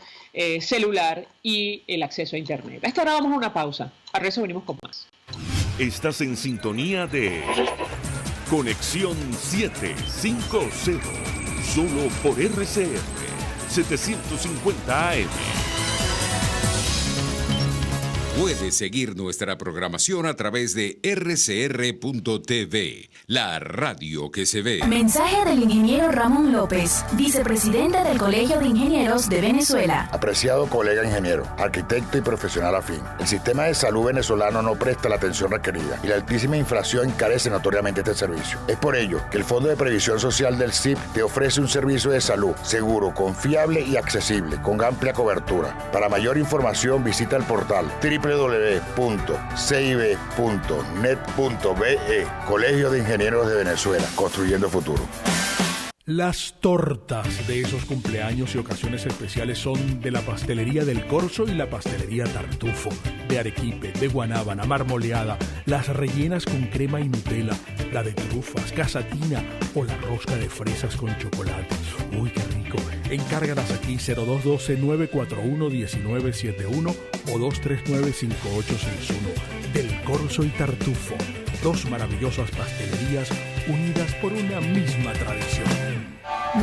celular y el acceso a Internet. A esta hora vamos a una pausa. Al resto venimos con más. Estás en sintonía de Conexión 750, solo por RCR 750 AM. Puedes seguir nuestra programación a través de rcr.tv, la radio que se ve. Mensaje del ingeniero Ramón López, vicepresidente del Colegio de Ingenieros de Venezuela. Apreciado colega ingeniero, arquitecto y profesional afín, el sistema de salud venezolano no presta la atención requerida y la altísima inflación encarece notoriamente este servicio. Es por ello que el Fondo de Previsión Social del CIP te ofrece un servicio de salud seguro, confiable y accesible, con amplia cobertura. Para mayor información visita el portal www.cib.net.be, Colegio de Ingenieros de Venezuela, construyendo futuro. Las tortas de esos cumpleaños y ocasiones especiales son de la Pastelería del Corso y la Pastelería Tartufo, de arequipe, de guanábana, marmoleada, las rellenas con crema y Nutella, la de trufas, casatina o la rosca de fresas con chocolate. ¡Uy, qué rico! Encárgalas aquí 0212-941-1971 o 239-5861. Del Corso y Tartufo, dos maravillosas pastelerías unidas por una misma tradición.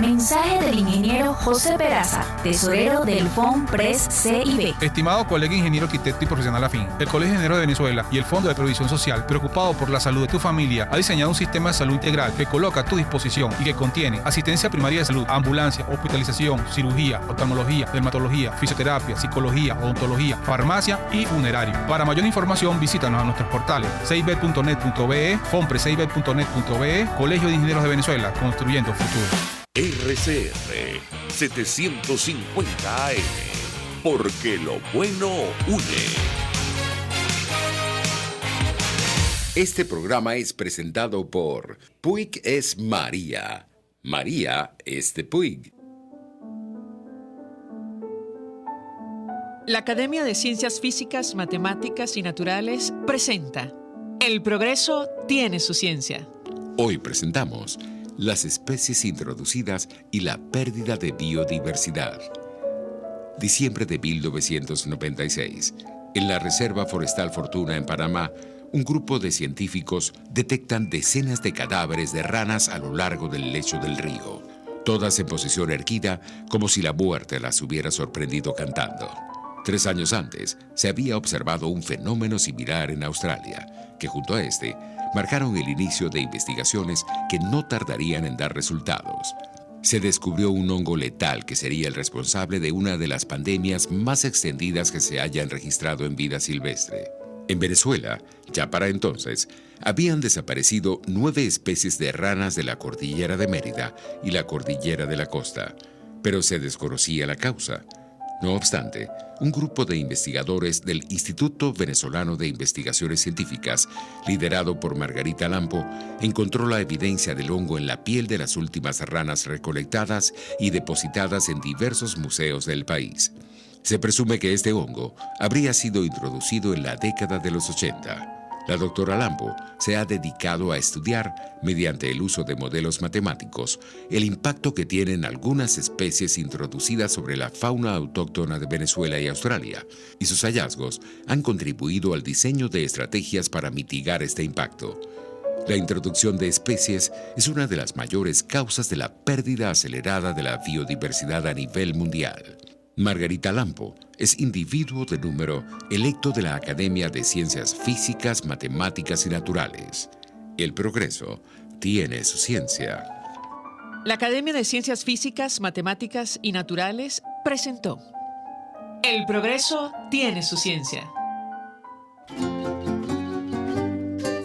Mensaje del ingeniero José Peraza, tesorero del FOMPRES CIB. Estimado colega ingeniero, arquitecto y profesional afín, el Colegio de Ingenieros de Venezuela y el Fondo de Previsión Social, preocupado por la salud de tu familia, ha diseñado un sistema de salud integral que coloca a tu disposición y que contiene asistencia primaria de salud, ambulancia, hospitalización, cirugía, oftalmología, dermatología, fisioterapia, psicología, odontología, farmacia y funerario. Para mayor información, visítanos a nuestros portales cib.net.be, fomprescib.net.be, Colegio de Ingenieros de Venezuela, construyendo futuro. RCR 750 AM, porque lo bueno une. Este programa es presentado por Puig es María. María es de Puig. La Academia de Ciencias Físicas, Matemáticas y Naturales presenta El progreso tiene su ciencia. Hoy presentamos las especies introducidas y la pérdida de biodiversidad. Diciembre de 1996. En la Reserva Forestal Fortuna en Panamá, un grupo de científicos detectan decenas de cadáveres de ranas a lo largo del lecho del río, todas en posición erguida como si la muerte las hubiera sorprendido cantando. 3 años antes, se había observado un fenómeno similar en Australia, que junto a este, marcaron el inicio de investigaciones que no tardarían en dar resultados. Se descubrió un hongo letal que sería el responsable de una de las pandemias más extendidas que se hayan registrado en vida silvestre. En Venezuela, ya para entonces, habían desaparecido 9 especies de ranas de la cordillera de Mérida y la cordillera de la Costa, pero se desconocía la causa. No obstante, un grupo de investigadores del Instituto Venezolano de Investigaciones Científicas, liderado por Margarita Lampo, encontró la evidencia del hongo en la piel de las últimas ranas recolectadas y depositadas en diversos museos del país. Se presume que este hongo habría sido introducido en la década de los 80. La doctora Lampo se ha dedicado a estudiar, mediante el uso de modelos matemáticos, el impacto que tienen algunas especies introducidas sobre la fauna autóctona de Venezuela y Australia, y sus hallazgos han contribuido al diseño de estrategias para mitigar este impacto. La introducción de especies es una de las mayores causas de la pérdida acelerada de la biodiversidad a nivel mundial. Margarita Lampo es individuo de número electo de la Academia de Ciencias Físicas, Matemáticas y Naturales. El progreso tiene su ciencia. La Academia de Ciencias Físicas, Matemáticas y Naturales presentó El progreso tiene su ciencia.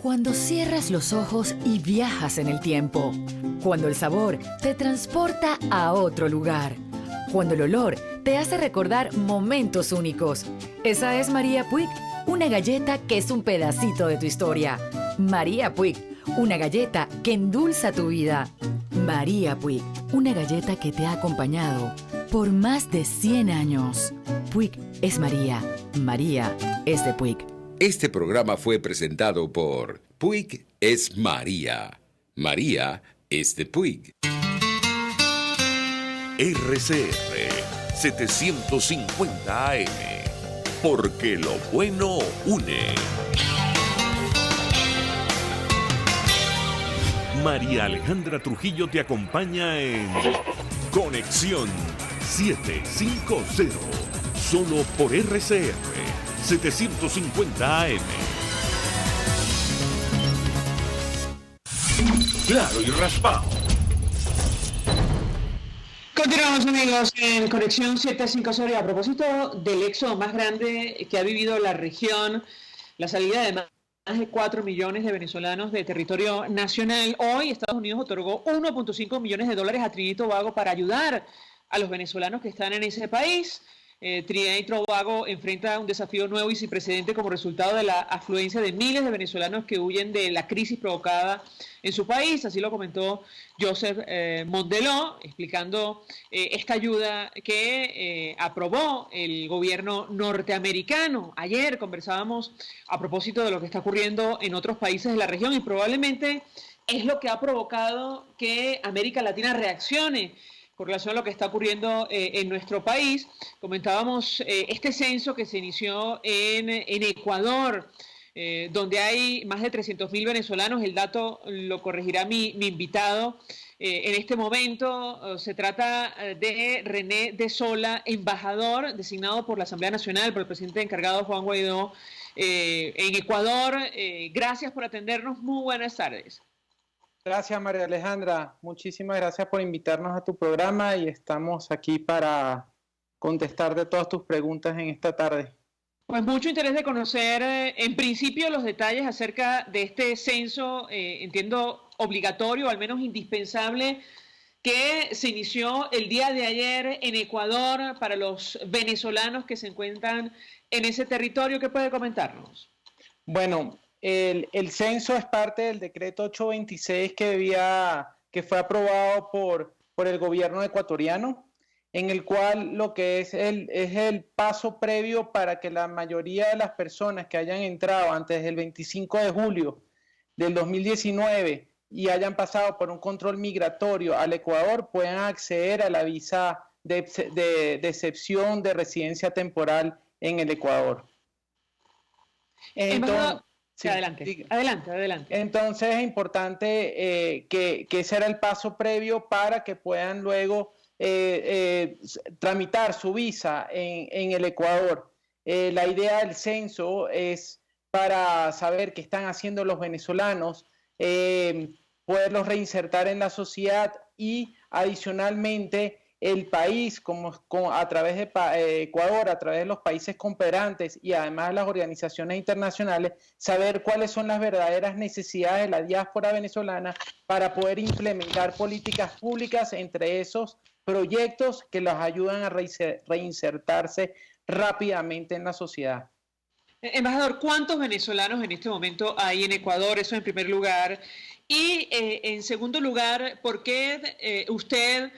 Cuando cierras los ojos y viajas en el tiempo. Cuando el sabor te transporta a otro lugar. Cuando el olor te hace recordar momentos únicos. Esa es María Puig, una galleta que es un pedacito de tu historia. María Puig, una galleta que endulza tu vida. María Puig, una galleta que te ha acompañado por más de 100 años. Puig es María. María es de Puig. Este programa fue presentado por Puig es María. María es de Puig. RCR 750 AM, porque lo bueno une. María Alejandra Trujillo te acompaña en Conexión 750, solo por RCR 750 AM. Claro y raspado. Continuamos, amigos, en Conexión 750 y a propósito del éxodo más grande que ha vivido la región, la salida de más de 4 millones de venezolanos de territorio nacional. Hoy Estados Unidos otorgó 1.5 millones de dólares a Trinidad y Tobago para ayudar a los venezolanos que están en ese país. Trinidad y Tobago enfrenta un desafío nuevo y sin precedente como resultado de la afluencia de miles de venezolanos que huyen de la crisis provocada en su país. Así lo comentó Joseph Mondeló, explicando esta ayuda que aprobó el gobierno norteamericano. Ayer conversábamos a propósito de lo que está ocurriendo en otros países de la región y probablemente es lo que ha provocado que América Latina reaccione con relación a lo que está ocurriendo en nuestro país. Comentábamos este censo que se inició en Ecuador, donde hay más de 300.000 venezolanos. El dato lo corregirá mi invitado. En este momento se trata de René de Sola, embajador designado por la Asamblea Nacional, por el presidente encargado Juan Guaidó en Ecuador. Gracias por atendernos. Muy buenas tardes. Gracias, María Alejandra. Muchísimas gracias por invitarnos a tu programa y estamos aquí para contestar de todas tus preguntas en esta tarde. Pues mucho interés de conocer, en principio, los detalles acerca de este censo, entiendo, obligatorio, al menos indispensable, que se inició el día de ayer en Ecuador para los venezolanos que se encuentran en ese territorio. ¿Qué puede comentarnos? Bueno, el censo es parte del decreto 826 que fue aprobado por el gobierno ecuatoriano, en el cual lo que es el paso previo para que la mayoría de las personas que hayan entrado antes del 25 de julio del 2019 y hayan pasado por un control migratorio al Ecuador puedan acceder a la visa de excepción de residencia temporal en el Ecuador. Entonces, sí, adelante. Entonces es importante que ese era el paso previo para que puedan luego tramitar su visa en el Ecuador. La idea del censo es para saber qué están haciendo los venezolanos, poderlos reinsertar en la sociedad y adicionalmente el país, a través de Ecuador, a través de los países cooperantes y además las organizaciones internacionales, saber cuáles son las verdaderas necesidades de la diáspora venezolana para poder implementar políticas públicas, entre esos proyectos que los ayudan a reinsertarse rápidamente en la sociedad. Embajador, ¿cuántos venezolanos en este momento hay en Ecuador? Eso en primer lugar. Y en segundo lugar, ¿por qué usted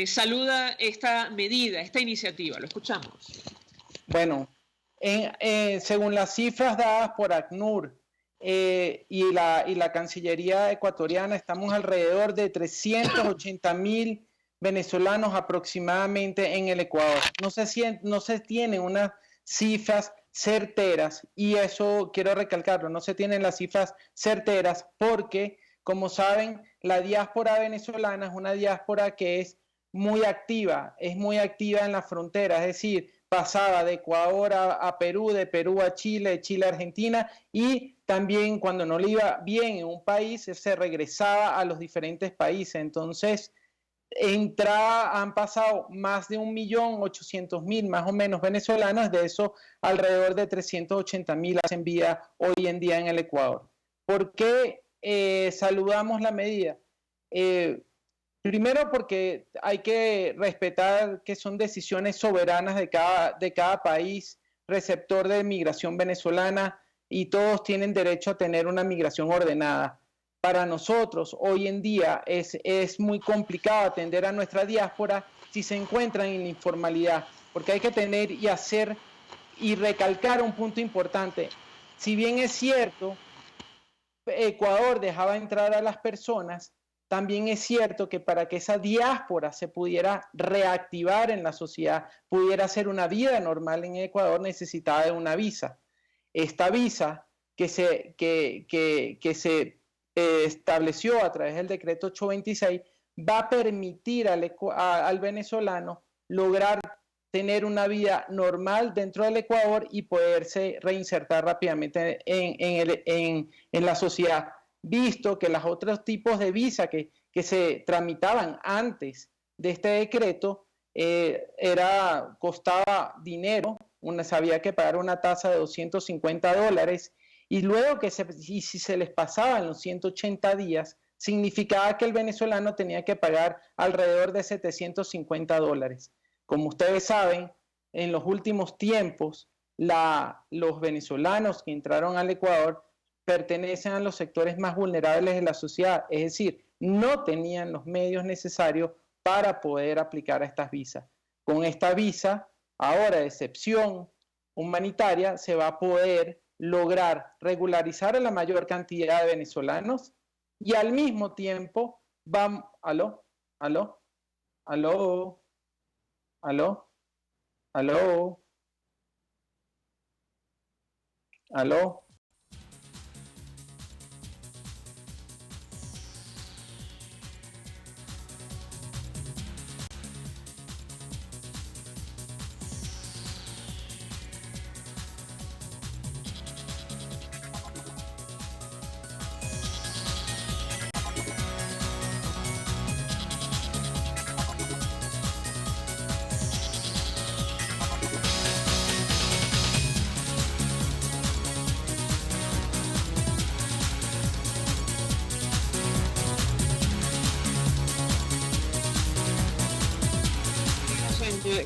saluda esta medida, esta iniciativa? Lo escuchamos. Bueno, según las cifras dadas por ACNUR y la Cancillería ecuatoriana, estamos alrededor de 380.000 venezolanos aproximadamente en el Ecuador. No se tienen unas cifras certeras, y eso quiero recalcarlo, no se tienen las cifras certeras porque, como saben, la diáspora venezolana es una diáspora que es muy activa en la frontera, es decir, pasaba de Ecuador a Perú, de Perú a Chile, de Chile a Argentina, y también cuando no le iba bien en un país, se regresaba a los diferentes países. Entonces, han pasado más de 1.800.000 más o menos venezolanos, de eso alrededor de 380.000 hacen vida hoy en día en el Ecuador. ¿Por qué saludamos la medida? Primero porque hay que respetar que son decisiones soberanas de cada país receptor de migración venezolana, y todos tienen derecho a tener una migración ordenada. Para nosotros hoy en día es muy complicado atender a nuestra diáspora si se encuentran en la informalidad, porque hay que tener y hacer y recalcar un punto importante. Si bien es cierto, Ecuador dejaba entrar a las personas, también es cierto que para que esa diáspora se pudiera reactivar en la sociedad, pudiera hacer una vida normal en Ecuador, necesitaba de una visa. Esta visa que se estableció a través del decreto 826 va a permitir al venezolano lograr tener una vida normal dentro del Ecuador y poderse reinsertar rápidamente en la sociedad, visto que los otros tipos de visa que se tramitaban antes de este decreto costaba dinero, se había que pagar una tasa de $250, y luego si se les pasaban los 180 días, significaba que el venezolano tenía que pagar alrededor de $750. Como ustedes saben, en los últimos tiempos, los venezolanos que entraron al Ecuador pertenecen a los sectores más vulnerables de la sociedad, es decir, no tenían los medios necesarios para poder aplicar a estas visas. Con esta visa, ahora de excepción humanitaria, se va a poder lograr regularizar a la mayor cantidad de venezolanos y al mismo tiempo vamos... ¿Aló?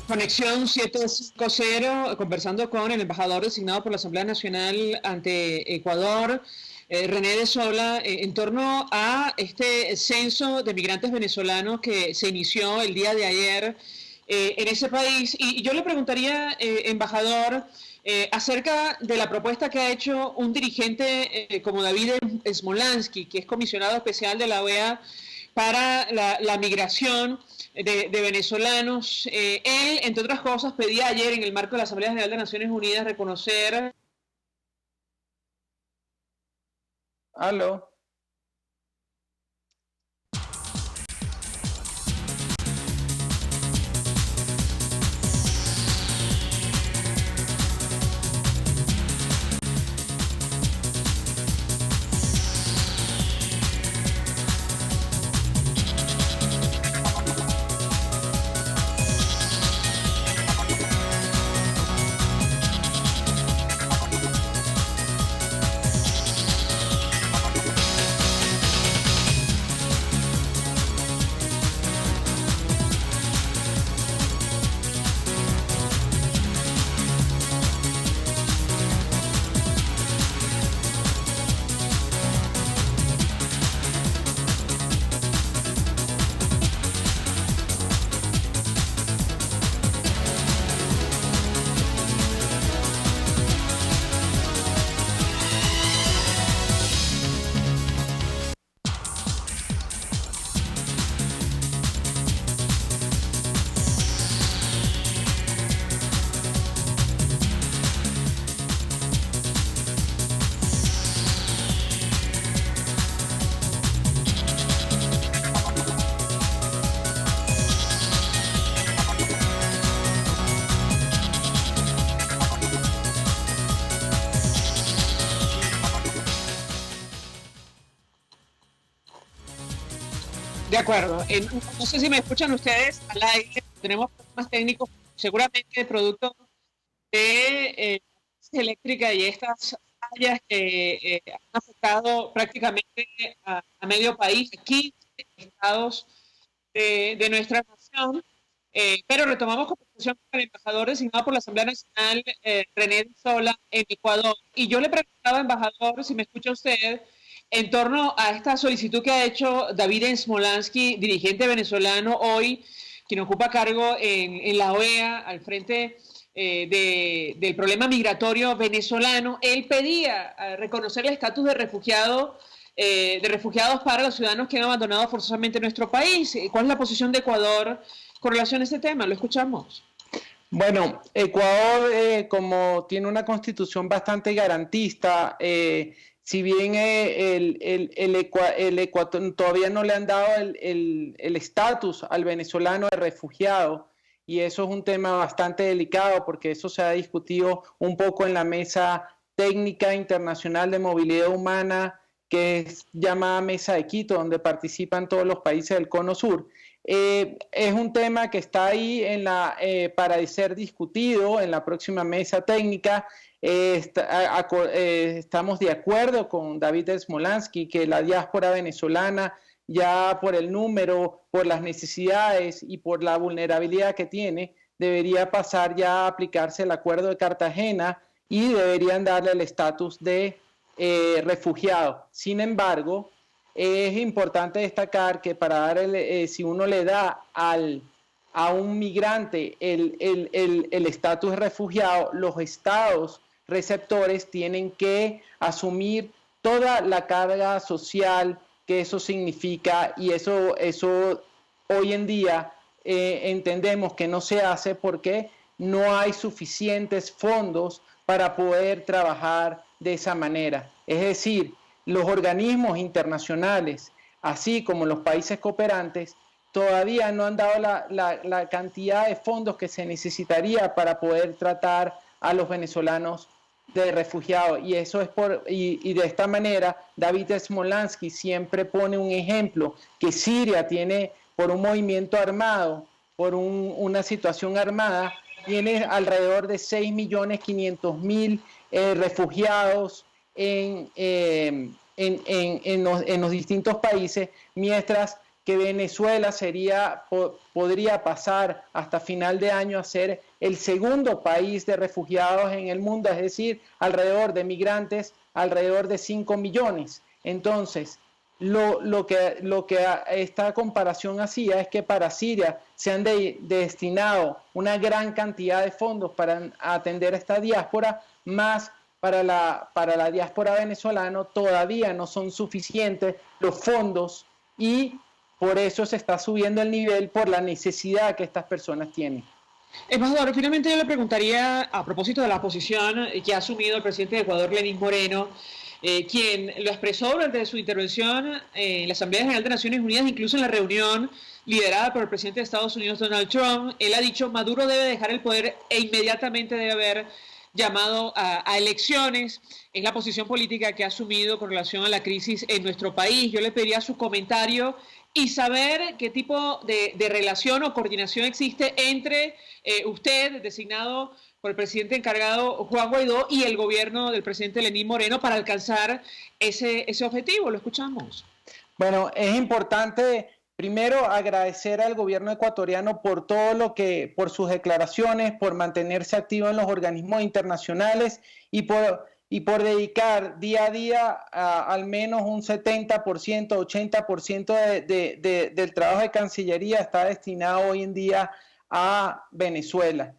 Conexión 750, conversando con el embajador designado por la Asamblea Nacional ante Ecuador, René de Sola, en torno a este censo de migrantes venezolanos que se inició el día de ayer en ese país. Y yo le preguntaría, embajador, acerca de la propuesta que ha hecho un dirigente como David Smolansky, que es comisionado especial de la OEA para la migración de venezolanos. Él, entre otras cosas, pedía ayer en el marco de la Asamblea General de Naciones Unidas reconocer... ¿Aló? De acuerdo. No sé si me escuchan ustedes al aire, tenemos problemas técnicos, seguramente producto de eléctrica y estas fallas que han afectado prácticamente a medio país, 15 estados de nuestra nación. Pero retomamos conversación con el embajador designado por la Asamblea Nacional, René de Sola, en Ecuador. Y yo le preguntaba, embajador, si me escucha usted, en torno a esta solicitud que ha hecho David Smolansky, dirigente venezolano hoy, quien ocupa cargo en la OEA, al frente del problema migratorio venezolano. Él pedía reconocer el estatus de refugiados para los ciudadanos que han abandonado forzosamente nuestro país. ¿Cuál es la posición de Ecuador con relación a este tema? Lo escuchamos. Bueno, Ecuador, como tiene una constitución bastante garantista, si bien el Ecuador todavía no le han dado el estatus al venezolano de refugiado, y eso es un tema bastante delicado porque eso se ha discutido un poco en la Mesa Técnica Internacional de Movilidad Humana, que es llamada Mesa de Quito, donde participan todos los países del Cono Sur. Es un tema que está ahí para ser discutido en la próxima Mesa Técnica. Estamos de acuerdo con David Smolansky que la diáspora venezolana, ya por el número, por las necesidades y por la vulnerabilidad que tiene, debería pasar ya a aplicarse el Acuerdo de Cartagena y deberían darle el estatus de refugiado. Sin embargo, es importante destacar que para dar si uno le da a un migrante el estatus de refugiado, los estados receptores tienen que asumir toda la carga social que eso significa, y eso hoy en día entendemos que no se hace porque no hay suficientes fondos para poder trabajar de esa manera. Es decir, los organismos internacionales, así como los países cooperantes, todavía no han dado la cantidad de fondos que se necesitaría para poder tratar a los venezolanos de refugiados. Y eso es y de esta manera David Smolansky siempre pone un ejemplo que Siria tiene, por un movimiento armado, por una situación armada, tiene alrededor de 6.500.000 refugiados en los distintos países, mientras que Venezuela podría pasar hasta final de año a ser el segundo país de refugiados en el mundo, es decir, alrededor de migrantes, alrededor de 5 millones. Entonces, lo que esta comparación hacía es que para Siria se han destinado una gran cantidad de fondos para atender a esta diáspora, más para la diáspora venezolana todavía no son suficientes los fondos, y por eso se está subiendo el nivel por la necesidad que estas personas tienen. Embajador, finalmente yo le preguntaría, a propósito de la posición que ha asumido el presidente de Ecuador, Lenín Moreno, quien lo expresó durante su intervención en la Asamblea General de Naciones Unidas, incluso en la reunión liderada por el presidente de Estados Unidos, Donald Trump. Él ha dicho: Maduro debe dejar el poder e inmediatamente debe haber llamado a elecciones. Es la posición política que ha asumido con relación a la crisis en nuestro país. Yo le pediría su comentario y saber qué tipo de relación o coordinación existe entre usted, designado por el presidente encargado Juan Guaidó, y el gobierno del presidente Lenín Moreno para alcanzar ese objetivo. Lo escuchamos. Bueno, es importante primero agradecer al gobierno ecuatoriano por por sus declaraciones, por mantenerse activo en los organismos internacionales y por dedicar día a día al menos un 70%, 80% del trabajo de Cancillería está destinado hoy en día a Venezuela.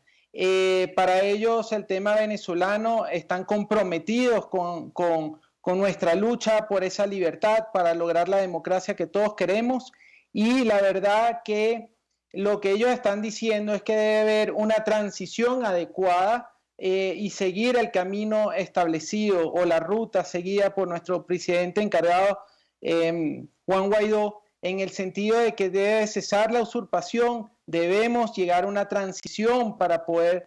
Para ellos el tema venezolano, están comprometidos con nuestra lucha por esa libertad, para lograr la democracia que todos queremos, y la verdad que lo que ellos están diciendo es que debe haber una transición adecuada y seguir el camino establecido o la ruta seguida por nuestro presidente encargado, Juan Guaidó, en el sentido de que debe cesar la usurpación, debemos llegar a una transición para poder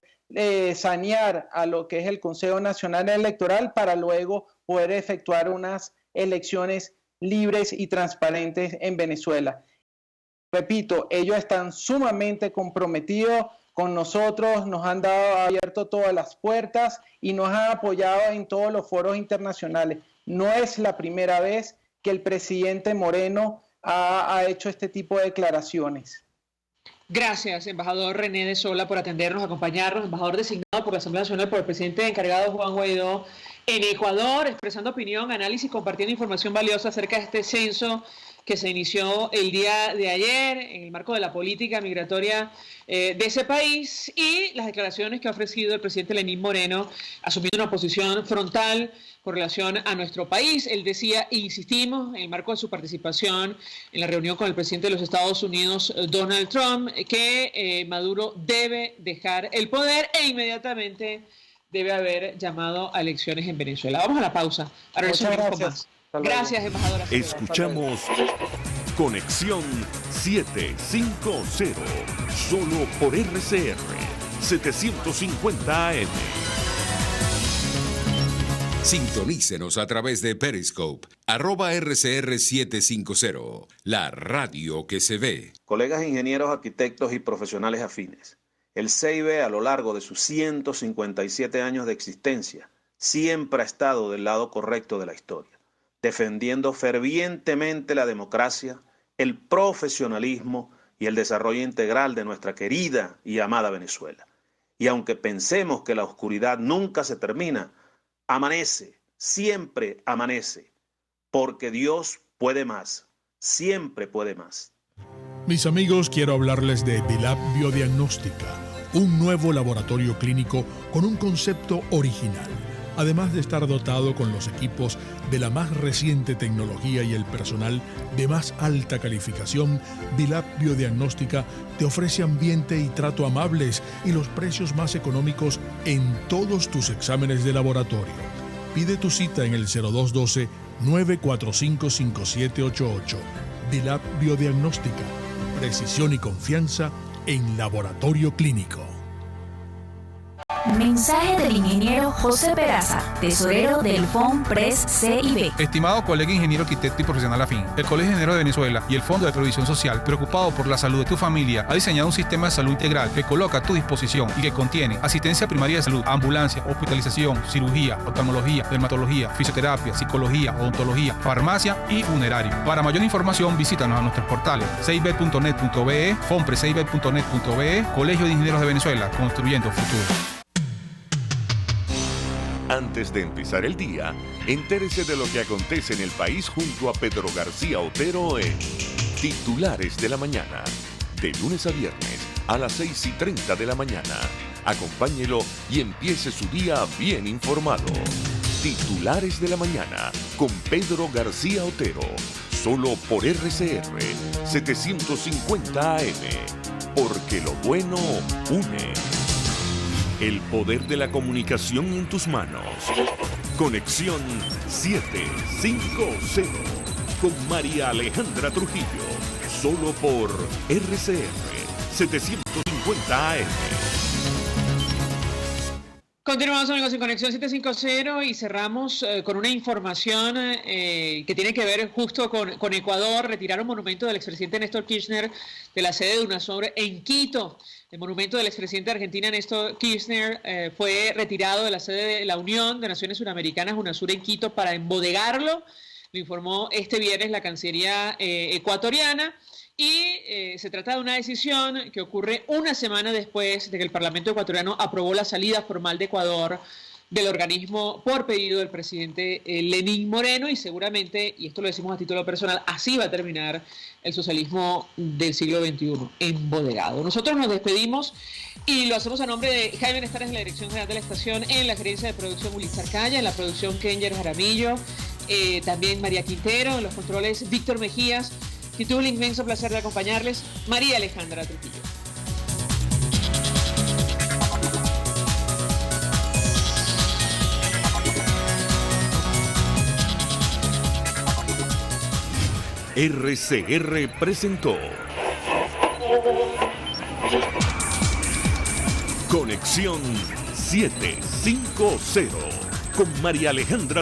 sanear a lo que es el Consejo Nacional Electoral, para luego poder efectuar unas elecciones libres y transparentes en Venezuela. repito, ellos están sumamente comprometidos con nosotros, nos han abierto todas las puertas y nos han apoyado en todos los foros internacionales. No es la primera vez que el presidente Moreno ha hecho este tipo de declaraciones. Gracias, embajador René de Sola, por atendernos, acompañarnos, embajador designado por la Asamblea Nacional por el presidente encargado Juan Guaidó en Ecuador, expresando opinión, análisis, compartiendo información valiosa acerca de este censo que se inició el día de ayer en el marco de la política migratoria de ese país y las declaraciones que ha ofrecido el presidente Lenín Moreno, asumiendo una posición frontal con relación a nuestro país. Él decía, e insistimos, en el marco de su participación en la reunión con el presidente de los Estados Unidos, Donald Trump, que Maduro debe dejar el poder e inmediatamente debe haber llamado a elecciones en Venezuela. Vamos a la pausa. Ahora Muchas gracias. Gracias, embajadora. Escuchamos Conexión 750, solo por RCR 750 AM. Sintonícenos a través de Periscope, @RCR750, la radio que se ve. Colegas ingenieros, arquitectos y profesionales afines, el CIB a lo largo de sus 157 años de existencia siempre ha estado del lado correcto de la historia, defendiendo fervientemente la democracia, el profesionalismo y el desarrollo integral de nuestra querida y amada Venezuela. Y aunque pensemos que la oscuridad nunca se termina, amanece, siempre amanece, porque Dios puede más, siempre puede más. Mis amigos, quiero hablarles de Dilab Biodiagnóstica, un nuevo laboratorio clínico con un concepto original. Además de estar dotado con los equipos de la más reciente tecnología y el personal de más alta calificación, Dilab Biodiagnóstica te ofrece ambiente y trato amables y los precios más económicos en todos tus exámenes de laboratorio. Pide tu cita en el 0212-945-5788. Dilab Biodiagnóstica, precisión y confianza en laboratorio clínico. Mensaje del ingeniero José Peraza, tesorero del FONPRES CIB. Estimado colega ingeniero, arquitecto y profesional afín, el Colegio de Ingenieros de Venezuela y el Fondo de Previsión Social, preocupado por la salud de tu familia, ha diseñado un sistema de salud integral que coloca a tu disposición y que contiene asistencia primaria de salud, ambulancia, hospitalización, cirugía, oftalmología, dermatología, fisioterapia, psicología, odontología, farmacia y funerario. Para mayor información, visítanos a nuestros portales cib.net.be, fonprescib.net.be, Colegio de Ingenieros de Venezuela, construyendo futuro. Antes de empezar el día, entérese de lo que acontece en el país junto a Pedro García Otero en Titulares de la Mañana. De lunes a viernes a las 6:30 de la mañana. Acompáñelo y empiece su día bien informado. Titulares de la Mañana con Pedro García Otero. Solo por RCR 750 AM. Porque lo bueno une. El poder de la comunicación en tus manos. Conexión 750 con María Alejandra Trujillo. Solo por RCR 750 AM. Continuamos, amigos, en Conexión 750 y cerramos con una información que tiene que ver justo con Ecuador. Retiraron monumento del expresidente Néstor Kirchner de la sede de UNASUR en Quito. El monumento del expresidente de Argentina, Néstor Kirchner, fue retirado de la sede de la Unión de Naciones Suramericanas, UNASUR, en Quito, para embodegarlo. Lo informó este viernes la Cancillería ecuatoriana. Y se trata de una decisión que ocurre una semana después de que el Parlamento ecuatoriano aprobó la salida formal de Ecuador del organismo por pedido del presidente Lenín Moreno, y seguramente, y esto lo decimos a título personal, así va a terminar el socialismo del siglo XXI, embodegado. Nosotros nos despedimos y lo hacemos a nombre de Jaime Nestares en la dirección general de la estación, en la gerencia de producción Ulitzar Calla, en la producción Kenger Jaramillo, también María Quintero, en los controles Víctor Mejías, y tuve el inmenso placer de acompañarles, María Alejandra Trujillo. RCR presentó Conexión 750 con María Alejandra Trujillo.